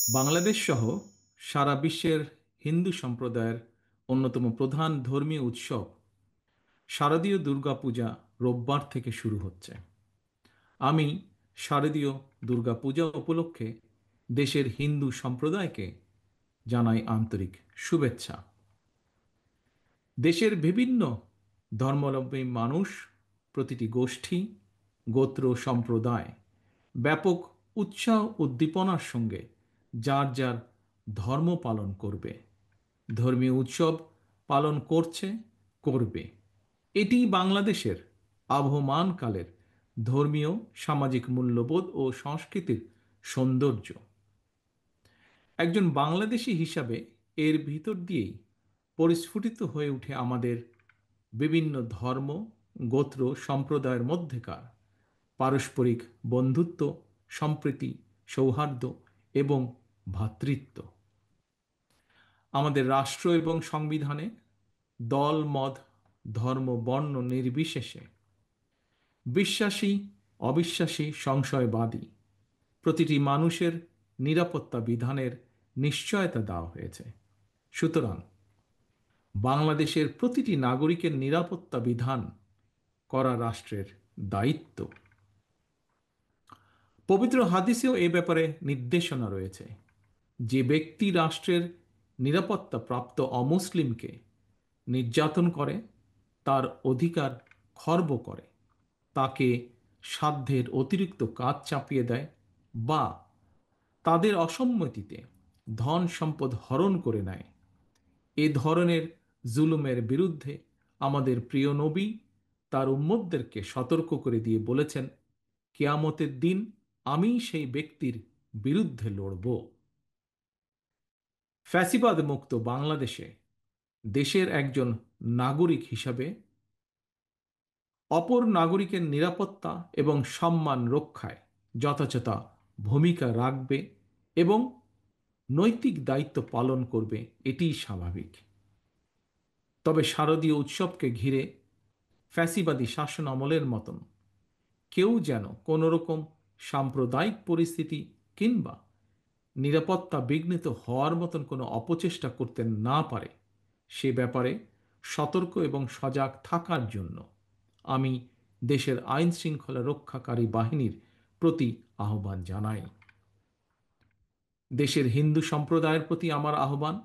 বাংলাদেশ সহ সারা বিশ্বের হিন্দু সম্প্রদায়ের অন্যতম প্রধান ধর্মীয় উৎসব শারদীয় দুর্গাপূজা রোববার থেকে শুরু হচ্ছে। আমি শারদীয় দুর্গাপূজা উপলক্ষে দেশের হিন্দু সম্প্রদায়কে জানাই আন্তরিক শুভেচ্ছা। দেশের বিভিন্ন ধর্মাবলম্বী মানুষ, প্রতিটি গোষ্ঠী, গোত্র, সম্প্রদায় ব্যাপক উৎসাহ উদ্দীপনার সঙ্গে যার যার ধর্ম পালন করবে, ধর্মীয় উৎসব পালন করছে, করবে। এটি বাংলাদেশের আবহমানকালের ধর্মীয় সামাজিক মূল্যবোধ ও সংস্কৃতির সৌন্দর্য। একজন বাংলাদেশী হিসাবে এর ভিতর দিয়েই পরিস্ফুটিত হয়ে ওঠে আমাদের বিভিন্ন ধর্ম, গোত্র, সম্প্রদায়ের মধ্যেকার পারস্পরিক বন্ধুত্ব, সম্প্রীতি, সৌহার্দ্য এবং ভ্রাতৃত্ব। আমাদের রাষ্ট্র এবং সংবিধানে দল, মত, ধর্ম, বর্ণ নির্বিশেষে বিশ্বাসী, অবিশ্বাসী, সংশয়বাদী প্রতিটি মানুষের নিরাপত্তা বিধানের নিশ্চয়তা দেওয়া হয়েছে। সুতরাং বাংলাদেশের প্রতিটি নাগরিকের নিরাপত্তা বিধান করা রাষ্ট্রের দায়িত্ব। পবিত্র হাদিসেও এ ব্যাপারে নির্দেশনা রয়েছে। যে ব্যক্তি রাষ্ট্রের নিরাপত্তা প্রাপ্ত অমুসলিমকে নির্যাতন করে, তার অধিকার খর্ব করে, তাকে সাধ্যের অতিরিক্ত কাজ চাপিয়ে দেয় বা তাদের অসম্মতিতে ধন সম্পদ হরণ করে নেয়, এ ধরনের জুলুমের বিরুদ্ধে আমাদের প্রিয় নবী তার উম্মতদেরকে সতর্ক করে দিয়ে বলেছেন, কিয়ামতের দিন আমি সেই ব্যক্তির বিরুদ্ধে লড়ব। ফ্যাসিবাদ মুক্ত বাংলাদেশে দেশের একজন নাগরিক হিসাবে অপর নাগরিকের নিরাপত্তা এবং সম্মান রক্ষায় যথাযথ ভূমিকা রাখবে এবং নৈতিক দায়িত্ব পালন করবে, এটিই স্বাভাবিক। তবে শারদীয় উৎসবকে ঘিরে ফ্যাসিবাদী শাসন আমলের মতন কেউ যেন কোনোরকম সাম্প্রদায়িক পরিস্থিতি কিংবা নিরাপত্তা বিঘ্নিত হওয়ার মতন কোনো অপচেষ্টা করতে না পারে, সে ব্যাপারে সতর্ক এবং সজাগ থাকার জন্য আমি দেশের আইন শৃঙ্খলা রক্ষাকারী বাহিনীর প্রতি আহ্বান জানাই। দেশের হিন্দু সম্প্রদায়ের প্রতি আমার আহ্বান,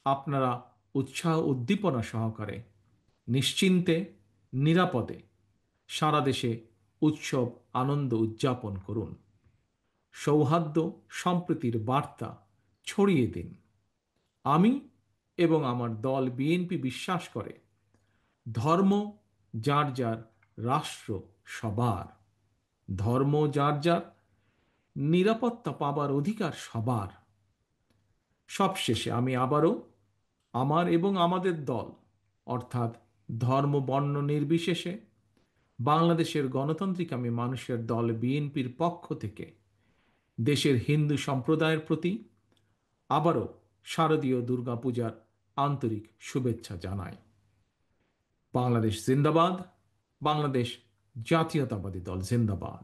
আপনারা উৎসাহ উদ্দীপনা সহকারে নিশ্চিন্তে, নিরাপদে সারা দেশে উৎসব আনন্দ উদযাপন করুন। সৌহার্দ্য সম্প্রীতির বার্তা ছড়িয়ে দিন। আমি এবং আমার দল বিএনপি বিশ্বাস করে, ধর্ম যার যার, রাষ্ট্র সবার। ধর্ম যার যার, নিরাপত্তা পাবার অধিকার সবার। সবশেষে আমি আবারও আমার এবং আমাদের দল, অর্থাৎ ধর্ম বর্ণ নির্বিশেষে বাংলাদেশের গণতান্ত্রিকামী মানুষের দল বিএনপির পক্ষ থেকে দেশের হিন্দু সম্প্রদায়ের প্রতি আবারও শারদীয় দুর্গাপূজার আন্তরিক শুভেচ্ছা জানাই। বাংলাদেশ জিন্দাবাদ, বাংলাদেশ জাতীয়তাবাদী দল জিন্দাবাদ।